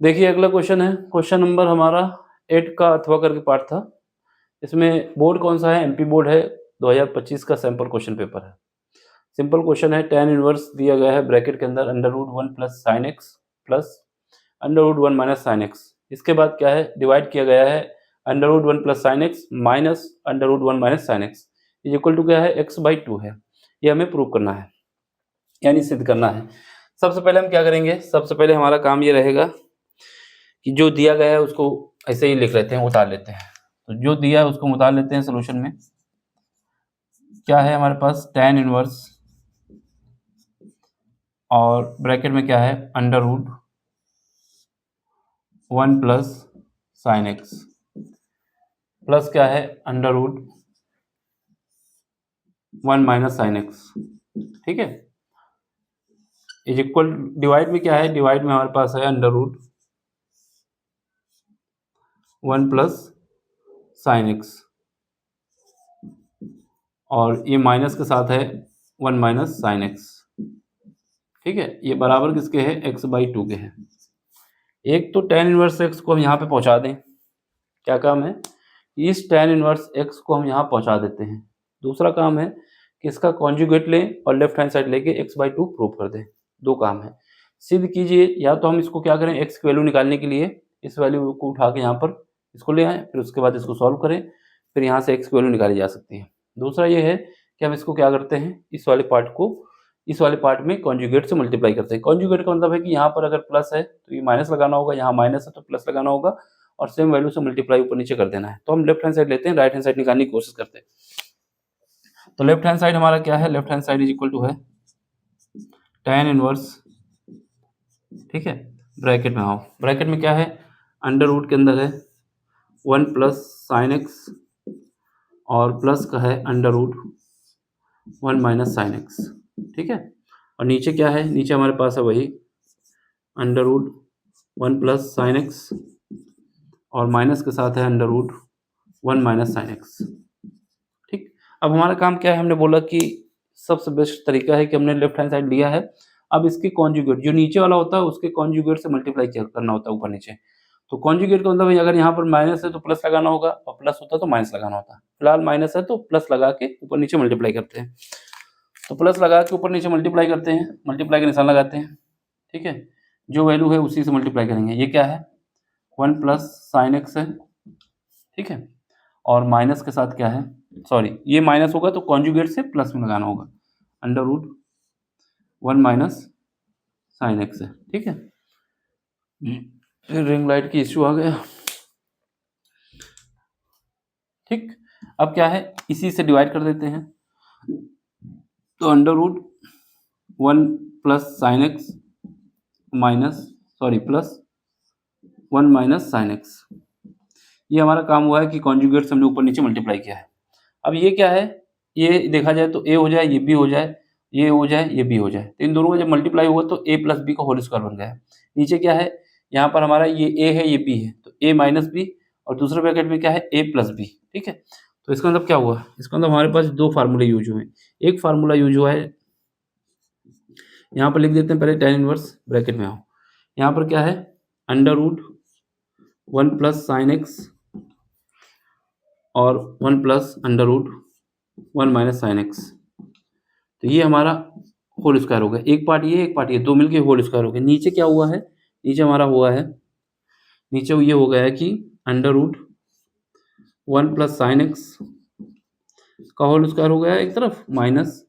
देखिए अगला क्वेश्चन है, क्वेश्चन नंबर हमारा 8 का अथवा करके पार्ट था। इसमें बोर्ड कौन सा है? एमपी बोर्ड है, 2025 का सैंपल क्वेश्चन पेपर है। सिंपल क्वेश्चन है, tan इनवर्स दिया गया है ब्रैकेट के अंदर √1 plus sine x plus √1 minus sine x. इसके बाद क्या है, डिवाइड किया गया है √1 plus sine x minus √1 minus sine x is equal to क्या है, x/2 है। ये हमें प्रूव करना है, यानी सिद्ध करना है। सबसे पहले हम क्या करेंगे, सबसे पहले हमारा काम ये रहेगा कि जो दिया गया है उसको ऐसे ही लिख लेते हैं, उतार लेते हैं। तो जो दिया है उसको हम उतार लेते हैं सोल्यूशन में। क्या है हमारे पास, tan इनवर्स और ब्रैकेट में क्या है, √1 प्लस साइन एक्स प्लस क्या है, √1 माइनस साइन एक्स। ठीक है, इज इक्वल, डिवाइड में क्या है, डिवाइड में हमारे पास है √1 प्लस साइन एक्स और ये माइनस के साथ है 1 माइनस साइन एक्स। ठीक है, ये बराबर किसके है, x/2 के हैं। एक तो tan इनवर्स x को हम यहाँ पे पहुँचा दें, क्या काम है, इस tan इनवर्स x को हम यहाँ पहुँचा देते हैं। दूसरा काम है कि इसका कॉन्जुगेट लें और लेफ्ट हैंड साइड लेके x/2 प्रूव कर दें। दो काम है, सिद्ध कीजिए। या तो हम इसको क्या करें, x की वैल्यू निकालने के लिए इस वैल्यू को उठा के यहाँ पर इसको ले आएँ, फिर उसके बाद इसको सॉल्व करें, फिर यहाँ से x की वैल्यू निकाली जा सकती है। दूसरा ये है कि हम इसको क्या करते हैं, इस वाले पार्ट को इस वाले पार्ट में कॉन्जुगेट से मल्टीप्लाई करते हैं। कॉन्जुगेट का मतलब है कि यहाँ पर अगर प्लस है तो ये माइनस लगाना होगा, यहाँ माइनस है तो प्लस लगाना होगा और सेम वैल्यू से मल्टीप्लाई ऊपर नीचे कर देना है। तो हम लेफ्ट हैंड साइड लेते हैं, राइट हैंड साइड निकालने की कोशिश करते हैं। तो लेफ्ट हैंड साइड हमारा क्या है, left hand side is equal to है tan इनवर्स, ठीक है, ब्रैकेट में आओ, ब्रैकेट में क्या है, अंडर रूट के अंदर है 1 प्लस साइन एक्स और प्लस का है √1 माइनस साइन एक्स। ठीक है, और नीचे क्या है, नीचे हमारे पास है वही √1 प्लस साइन एक्स और माइनस के साथ है √1 माइनस साइन एक्स। ठीक, अब हमारा काम क्या है, हमने बोला कि सबसे बेस्ट तरीका है कि हमने लेफ्ट हैंड साइड लिया है। अब इसके कॉन्जुगेट जो नीचे वाला होता है उसके कॉन्जुगेट से मल्टीप्लाई करना होता है ऊपर नीचे। तो कॉन्जुगेट का मतलब है अगर यहाँ पर माइनस है तो प्लस लगाना होगा और प्लस होता है तो माइनस लगाना होता है। फिलहाल माइनस है तो प्लस लगा के ऊपर नीचे मल्टीप्लाई करते हैं। तो प्लस लगा के ऊपर नीचे मल्टीप्लाई करते हैं, मल्टीप्लाई का निशान लगाते हैं। ठीक है, जो वैल्यू है उसी से मल्टीप्लाई करेंगे। ये क्या है, 1 प्लस साइन एक्स है। ठीक है, और माइनस के साथ क्या है, सॉरी ये माइनस होगा तो कॉन्जुगेट से प्लस में लगाना होगा, √1 माइनस साइन एक्स है। ठीक है, फिर रिंग लाइट की इश्यू आ गया। ठीक, अब क्या है, इसी से डिवाइड कर देते हैं। तो √1 plus sine x minus, sorry plus 1 minus sine x. ये हमारा काम हुआ है कि कॉन्जुगेट से हमने ऊपर नीचे मल्टीप्लाई किया है। अब ये क्या है, ये देखा जाए तो a हो जाए, ये b हो जाए, ये हो जाए, ये b हो जाए। तो इन दोनों का जब मल्टीप्लाई हुआ तो a प्लस बी का होल स्क्वायर बन गया है। नीचे क्या है, यहाँ पर हमारा ये a है, ये b है, तो a माइनस बी और दूसरे ब्रैकेट में क्या है, a प्लस बी। ठीक है, तो इसका मतलब क्या हुआ, इसका मतलब हमारे पास दो फार्मूले यूज हुए। एक फार्मूला यूज हुआ है, यहाँ पर लिख देते हैं पहले tan इनवर्स, ब्रैकेट में आओ, यहाँ पर क्या है, √1 प्लस साइन एक्स और 1 प्लस √1 माइनस साइन एक्स। तो ये हमारा होल स्क्वायर हो गया, एक पार्ट ये एक पार्ट ये, दो मिलके होल स्क्वायर हो गया। नीचे क्या हुआ है, नीचे हमारा हुआ है, नीचे ये हो गया है कि √1 प्लस साइन एक्स का होल स्क्वायर हो गया है एक तरफ, माइनस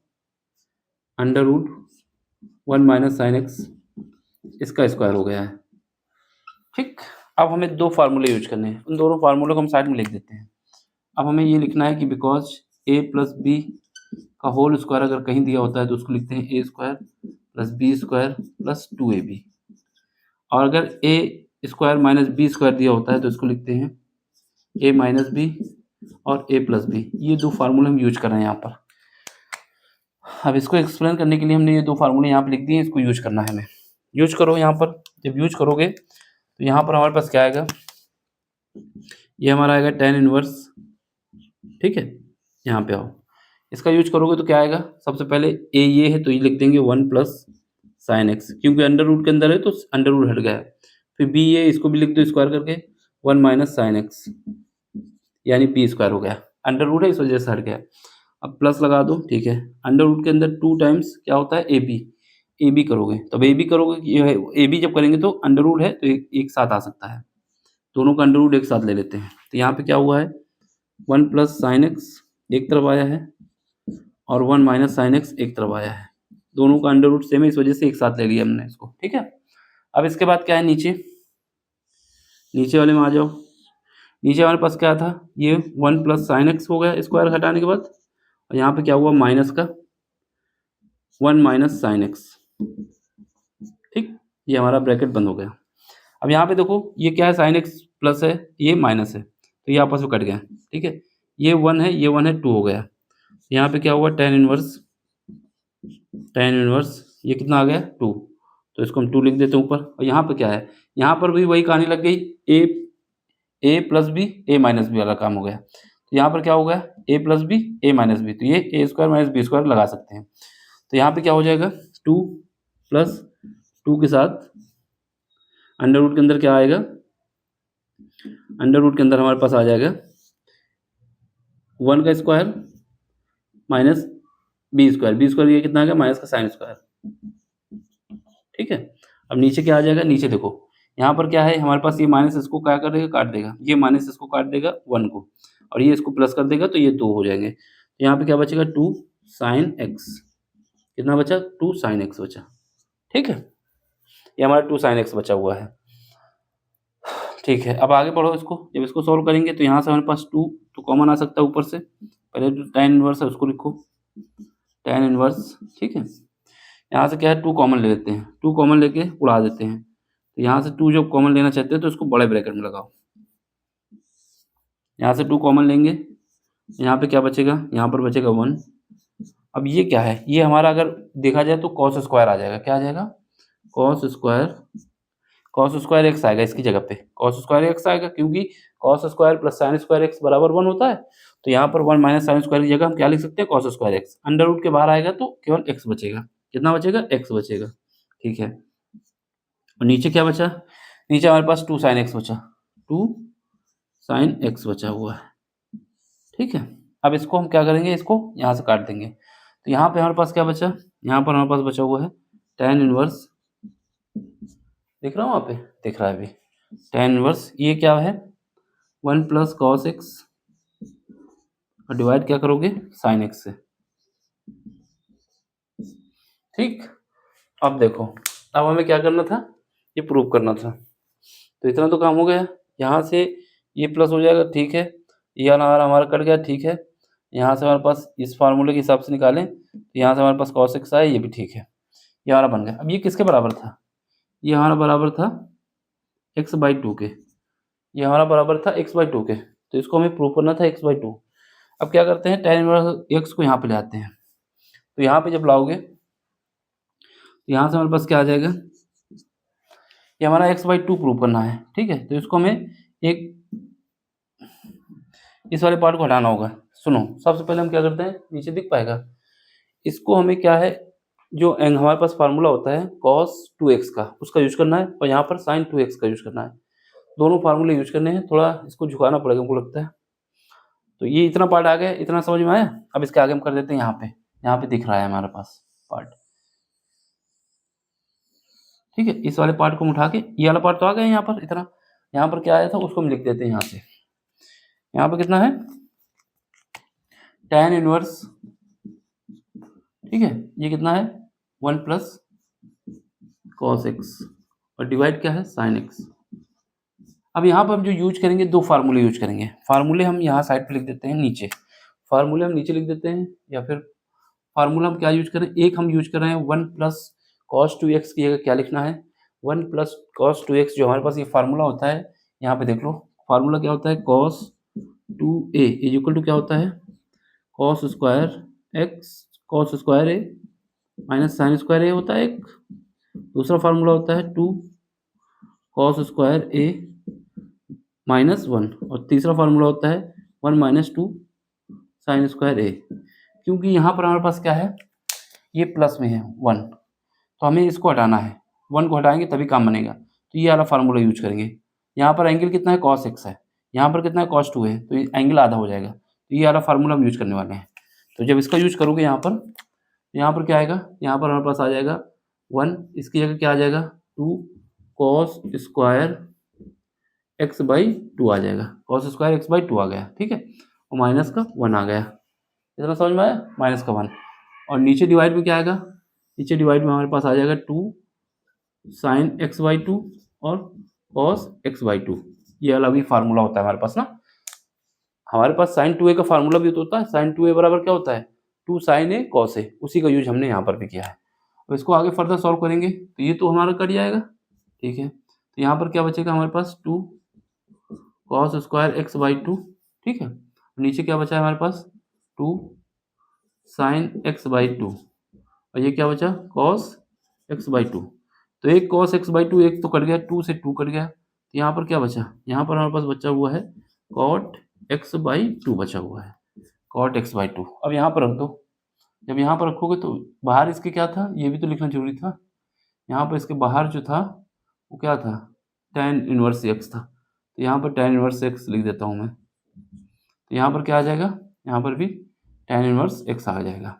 √1 माइनस साइन एक्स इसका स्क्वायर हो गया है। ठीक, अब हमें दो फार्मूले यूज करने हैं, उन दोनों फार्मूलों को हम साइड में लिख देते हैं। अब हमें ये लिखना है कि बिकॉज a प्लस बी का होल स्क्वायर अगर कहीं दिया होता है तो उसको लिखते हैं a square plus b square plus 2ab, और अगर a square minus b square दिया होता है तो इसको लिखते हैं a माइनस बी और a प्लस बी। ये दो फार्मूले हम यूज कर रहे हैं यहाँ पर। अब इसको एक्सप्लेन करने के लिए हमने ये दो फार्मूले यहाँ पर लिख दिए, इसको यूज करना है हमें। यूज करो यहाँ पर, जब यूज करोगे तो यहाँ पर हमारे पास क्या आएगा, ये हमारा आएगा tan इनवर्स। ठीक है, यहाँ पे आओ, इसका यूज करोगे तो क्या आएगा, सबसे पहले a ये है तो ये लिख देंगे 1 प्लस साइन एक्स, क्योंकि अंडर रूट के अंदर है तो अंडर रूट हट गया है। फिर बी ए इसको भी लिख दो स्क्वायर करके 1 माइनस साइन एक्स यानी पी स्क्वायर हो गया। अंडर रूट है इस वजह से हट गया। अब प्लस लगा दो, ठीक है। अंडर रूट के अंदर 2 टाइम्स क्या होता है ए बी करोगे, तब ए बी करोगे, ये है ए बी जब करेंगे तो अंडर रूट है तो एक साथ आ सकता है, दोनों का अंडर रूट एक साथ ले लेते हैं। तो यहाँ पे क्या हुआ है 1 प्लस साइन एक्स एक तरफ आया है और 1 माइनस साइन एक्स एक तरफ आया है, दोनों का अंडर रूट सेम है इस वजह से एक साथ ले लिया हमने इसको, ठीक है। अब इसके बाद क्या है नीचे वाले में आ जाओ। नीचे हमारे पास क्या था, ये 1 प्लस साइन एक्स हो गया स्क्वायर हटाने के बाद, और यहाँ पे क्या हुआ माइनस का 1 माइनस साइन एक्स, ठीक। ये हमारा ब्रैकेट बंद हो गया। अब यहाँ पे देखो ये क्या है, साइन एक्स प्लस है, ये माइनस है, तो ये आपस में कट गया, ठीक है। ये 1 है, ये 1 है, 2 हो गया। यहाँ पे क्या हुआ tan इनवर्स ये कितना आ गया 2, तो इसको हम 2 लिख देते हैं ऊपर। और यहाँ पे क्या है, यहाँ पर भी वही कहानी लग गई, ए प्लस बी ए माइनस बी वाला काम हो गया। तो यहाँ पर क्या हो गया ए प्लस बी ए माइनस बी, तो ये ए स्क्वायर माइनस बी स्क्वायर लगा सकते हैं। तो यहाँ पे क्या हो जाएगा 2 प्लस 2 के साथ अंडर रूट के अंदर क्या आएगा, अंडर रूट के अंदर हमारे पास आ जाएगा 1 का स्क्वायर माइनस बी स्क्वायर ये कितना आ गया माइनस का साइन स्क्वायर, ठीक है। अब नीचे क्या आ जाएगा, नीचे देखो यहाँ पर क्या है हमारे पास, ये माइनस इसको क्या कर देगा काट देगा, ये माइनस इसको काट देगा 1 को, और ये इसको प्लस कर देगा तो ये 2 हो जाएंगे। तो यहाँ पे क्या बचेगा 2 साइन एक्स, कितना बचा 2 साइन एक्स बचा, ठीक है। ये हमारा 2 साइन एक्स बचा हुआ है, ठीक है। अब आगे बढ़ो इसको, जब इसको सॉल्व करेंगे तो यहाँ से हमारे पास 2 तो कॉमन आ सकता है ऊपर से, पहले तो tan इनवर्स है उसको लिखो tan इनवर्स, ठीक है। यहाँ से क्या है 2 कॉमन ले लेते हैं, 2 कॉमन लेके उड़ा देते हैं, तो यहाँ से 2 जब कॉमन लेना चाहते हैं तो इसको बड़े ब्रैकेट में लगाओ, यहाँ से 2 कॉमन लेंगे, यहाँ पे क्या बचेगा, यहाँ पर बचेगा 1। अब ये क्या है, ये हमारा अगर देखा जाए तो कॉस स्क्वायर आ जाएगा, क्या आ जाएगा कॉस स्क्वायर एक्स आएगा इसकी जगह पे, कॉस स्क्वायर एक्स आएगा, क्योंकि cos square plus sine square x बराबर 1 होता है। तो यहाँ पर 1 माइनस साइन स्क्वायर की जगह हम क्या लिख सकते हैं cos square x, under root के बाहर आएगा तो केवल एक्स बचेगा, कितना बचेगा एक्स बचेगा, ठीक है। और नीचे क्या बचा, नीचे हमारे पास 2 साइन एक्स बचा, 2 साइन एक्स बचा हुआ है, ठीक है। अब इसको हम क्या करेंगे, इसको यहाँ से काट देंगे, तो यहाँ पे हमारे पास क्या बचा, यहाँ पर हमारे पास बचा हुआ है tan इनवर्स, दिख रहा हूँ वहाँ पे, दिख रहा है अभी tan इनवर्स, ये क्या है 1 प्लस कॉस एक्स और डिवाइड क्या करोगे साइन एक्स से, ठीक। अब देखो अब हमें क्या करना था, ये प्रूव करना था, तो इतना तो काम हो गया। यहाँ से ये प्लस हो जाएगा, ठीक है, ये हमारा कट गया, ठीक है। यहाँ से हमारे पास इस फार्मूले के हिसाब से निकालें तो यहाँ से हमारे पास कॉस एक्स आया, ये भी ठीक है, ये हमारा बन गया। अब ये किसके बराबर था, ये हमारा बराबर था x/2 के, ये हमारा बराबर था x/2 के, तो इसको हमें प्रूव करना था x/2। अब क्या करते हैं tan इनवर्स x को यहाँ पे ले आते हैं, तो यहाँ पे जब लाओगे तो यहाँ से हमारे पास क्या आ जाएगा, ये हमारा x/2 प्रूव करना है, ठीक है। तो इसको हमें एक इस वाले पार्ट को हटाना होगा। सुनो सबसे पहले हम क्या करते हैं, नीचे दिख पाएगा, इसको हमें क्या है जो हमारे पास फार्मूला होता है cos 2x का उसका यूज करना है, और यहाँ पर sin 2x का यूज करना है, दोनों फार्मूले यूज करने हैं, थोड़ा इसको झुकाना पड़ेगा हमको लगता है। तो ये इतना पार्ट आ गया, इतना समझ में आया। अब इसके आगे हम कर देते हैं, यहाँ पे दिख रहा है हमारे पास पार्ट, ठीक है। इस वाले पार्ट को हम उठा के, ये वाला पार्ट तो आ गया यहाँ पर, इतना यहाँ पर क्या आया था उसको हम लिख देते हैं यहाँ से, यहाँ पर कितना है tan इनवर्स, ठीक है, ये कितना है 1 प्लस कॉस एक्स और डिवाइड क्या है साइन एक्स। अब यहाँ पर हम जो यूज करेंगे, 2 फार्मूले यूज करेंगे, फार्मूले हम यहाँ साइड पे लिख देते हैं नीचे, फार्मूले हम नीचे लिख देते हैं, या फिर फार्मूला हम क्या यूज करें, एक हम यूज कर रहे हैं 1 प्लस कॉस 2x की जगह क्या लिखना है 1 प्लस कॉस 2x, जो हमारे पास ये फार्मूला होता है, यहाँ पे देख लो फार्मूला क्या होता है cos 2a is equal to क्या होता है cos square a minus sine square a होता है एक, दूसरा फार्मूला होता है 2 कॉस स्क्वायर a माइनस 1, और तीसरा फार्मूला होता है 1 माइनस 2 साइन स्क्वायर a। क्योंकि यहाँ पर हमारे पास क्या है, ये प्लस में है 1, तो हमें इसको हटाना है, 1 को हटाएंगे तभी काम बनेगा। तो ये वाला फार्मूला यूज करेंगे। यहाँ पर एंगल कितना है, कॉस एक्स है, यहाँ पर कितना है, कॉस 2 है, तो ये एंगल आधा हो जाएगा। तो ये वाला फार्मूला हम यूज करने वाले हैं। तो जब इसका यूज करोगे यहाँ पर क्या आएगा, यहाँ पर हमारे पास आ जाएगा 1, इसकी जगह क्या आ जाएगा 2 कॉस स्क्वायर x/2 आ जाएगा। कॉस स्क्वायर x/2 आ गया, ठीक है, और माइनस का 1 आ गया। इतना समझ में आया, माइनस का 1। और नीचे डिवाइड में क्या आएगा, नीचे डिवाइड में हमारे पास आ जाएगा 2 साइन x/2 और कॉस x/2। ये वाला भी फार्मूला होता है हमारे पास ना। हमारे पास साइन 2a का फार्मूला भी तो होता है। साइन 2a बराबर क्या होता है, 2 साइन a कॉस a। उसी का यूज हमने यहाँ पर भी किया है। अब इसको आगे फर्दर सॉल्व करेंगे तो ये तो हमारा कट जाएगा, ठीक है। तो यहाँ पर क्या बचेगा हमारे पास 2 कॉस स्क्वायर x/2, ठीक है। नीचे क्या बचा है हमारे पास 2 साइन x/2 और ये क्या बचा कॉस x/2। तो एक कॉस x/2 एक तो कट गया, 2 से 2 कट गया, तो यहाँ पर क्या बचा, यहाँ पर हमारे पास बचा हुआ है कॉट x/2 बचा हुआ है, कॉट x/2। अब यहाँ पर रख दो। जब यहाँ पर रखोगे तो बाहर इसके क्या था, ये भी तो लिखना जरूरी था। यहाँ पर इसके बाहर जो था वो क्या था, tan इनवर्स x था। तो यहाँ पर tan इनवर्स x लिख देता हूँ मैं। तो यहाँ पर क्या आ जाएगा, यहाँ पर भी tan इनवर्स x आ जाएगा।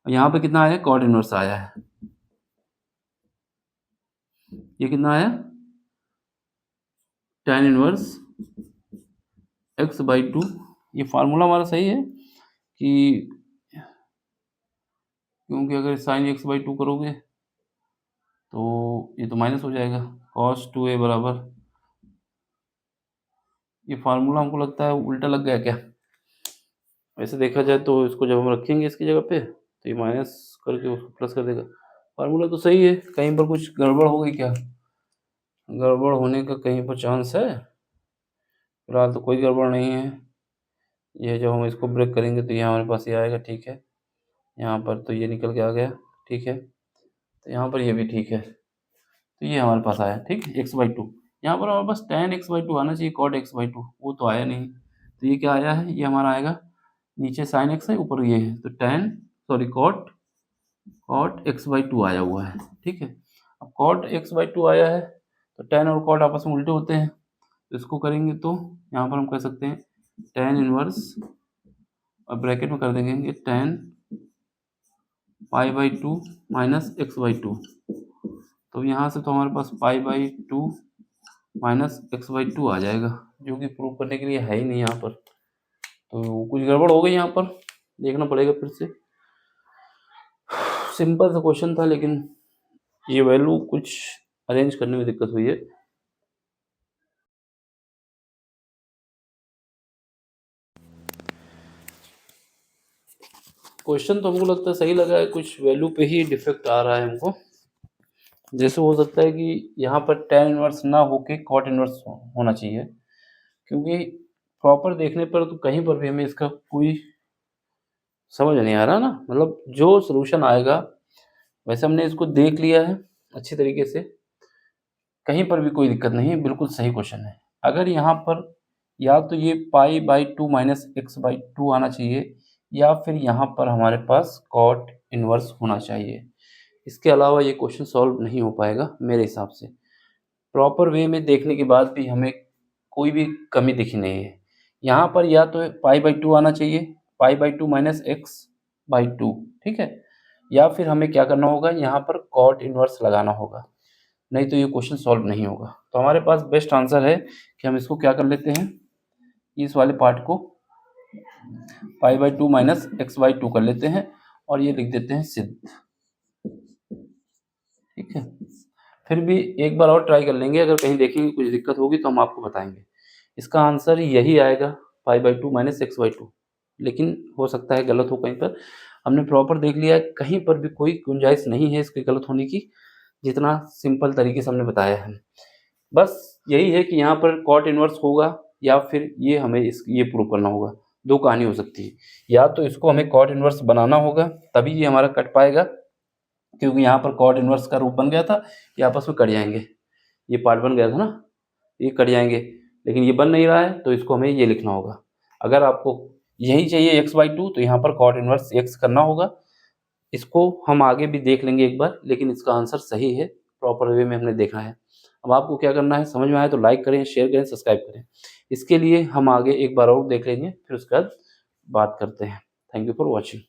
और यहाँ पर कितना आया, कॉट इनवर्स आया है। ये कितना आया, tan इनवर्स x/2। ये फार्मूला हमारा सही है कि, क्योंकि अगर साइन x/2 करोगे तो ये तो माइनस हो जाएगा। cos 2a बराबर, ये फार्मूला हमको लगता है उल्टा लग गया क्या। वैसे देखा जाए तो इसको जब हम रखेंगे इसकी जगह पे तो ये माइनस करके उसको प्लस कर देगा। फार्मूला तो सही है, कहीं पर कुछ गड़बड़ हो गई क्या, गड़बड़ होने का कहीं पर चांस है, फिलहाल तो कोई गड़बड़ नहीं है। ये जब हम इसको ब्रेक करेंगे तो ये हमारे पास ये आएगा, ठीक है। यहाँ पर तो ये निकल के आ गया, ठीक है। तो यहाँ पर ये भी ठीक है, तो ये हमारे पास आया, ठीक है, x/2। यहाँ पर हमारे पास tan x/2 आना चाहिए, cot x/2 वो तो आया नहीं। तो ये क्या आया है, ये हमारा आएगा, नीचे sin x है, ऊपर ये है, तो cot x/2 आया हुआ है, ठीक है। अब cot x/2 आया है तो tan और cot आपस में उल्टे होते हैं, तो इसको करेंगे तो यहाँ पर हम कह सकते हैं tan इनवर्स, और ब्रैकेट में कर देंगे tan π/2 माइनस x/2। तो यहाँ से तो हमारे पास π/2 माइनस x/2 आ जाएगा, जो कि प्रूव करने के लिए है ही नहीं यहाँ पर। तो कुछ गड़बड़ हो गई यहाँ पर, देखना पड़ेगा फिर से। सिंपल सा क्वेश्चन था लेकिन ये वैल्यू कुछ अरेंज करने में दिक्कत हुई है। क्वेश्चन तो हमको लगता है सही लगा है, कुछ वैल्यू पे ही डिफेक्ट आ रहा है हमको। जैसे हो सकता है कि यहाँ पर tan इनवर्स ना होके cot इनवर्स होना चाहिए, क्योंकि प्रॉपर देखने पर तो कहीं पर भी हमें इसका कोई समझ नहीं आ रहा ना। मतलब जो सलूशन आएगा, वैसे हमने इसको देख लिया है अच्छी तरीके से, कहीं पर भी कोई दिक्कत नहीं है, बिल्कुल सही क्वेश्चन है। अगर यहाँ पर या तो ये π/2 माइनस x/2 आना चाहिए, या फिर यहाँ पर हमारे पास cot इनवर्स होना चाहिए। इसके अलावा ये क्वेश्चन सॉल्व नहीं हो पाएगा मेरे हिसाब से। प्रॉपर वे में देखने के बाद भी हमें कोई भी कमी दिखी नहीं है। यहाँ पर या तो π/2 आना चाहिए, π/2 माइनस x/2, ठीक है, या फिर हमें क्या करना होगा, यहाँ पर cot इनवर्स लगाना होगा, नहीं तो ये क्वेश्चन सॉल्व नहीं होगा। तो हमारे पास बेस्ट आंसर है कि हम इसको क्या कर लेते हैं, इस वाले पार्ट को π/2 माइनस x/2 कर लेते हैं और ये लिख देते हैं सिद्ध, ठीक है। फिर भी एक बार और ट्राई कर लेंगे, अगर कहीं देखेंगे कुछ दिक्कत होगी तो हम आपको बताएंगे। इसका आंसर यही आएगा π/2 माइनस x/2, लेकिन हो सकता है गलत हो कहीं पर। हमने प्रॉपर देख लिया है, कहीं पर भी कोई गुंजाइश नहीं है इसके गलत होने की, जितना सिंपल तरीके से हमने बताया है। बस यही है कि यहाँ पर cot इनवर्स होगा या फिर ये हमें ये प्रूव करना होगा। दो कहानी हो सकती है, या तो इसको हमें cot इनवर्स बनाना होगा तभी ये हमारा कट पाएगा, क्योंकि यहाँ पर cot इनवर्स का रूप बन गया था, ये आपस में कट जाएंगे, ये पार्ट बन गया था ना, ये कट जाएंगे, लेकिन ये बन नहीं रहा है तो इसको हमें ये लिखना होगा। अगर आपको यही चाहिए x/2 तो यहाँ पर cot इनवर्स x करना होगा। इसको हम आगे भी देख लेंगे एक बार, लेकिन इसका आंसर सही है। प्रॉपर वे में हमने देखा है। अब आपको क्या करना है, समझ में आए तो लाइक करें, शेयर करें, सब्सक्राइब करें। इसके लिए हम आगे एक बार और देख लेंगे, फिर उसके बाद बात करते हैं। Thank you for watching.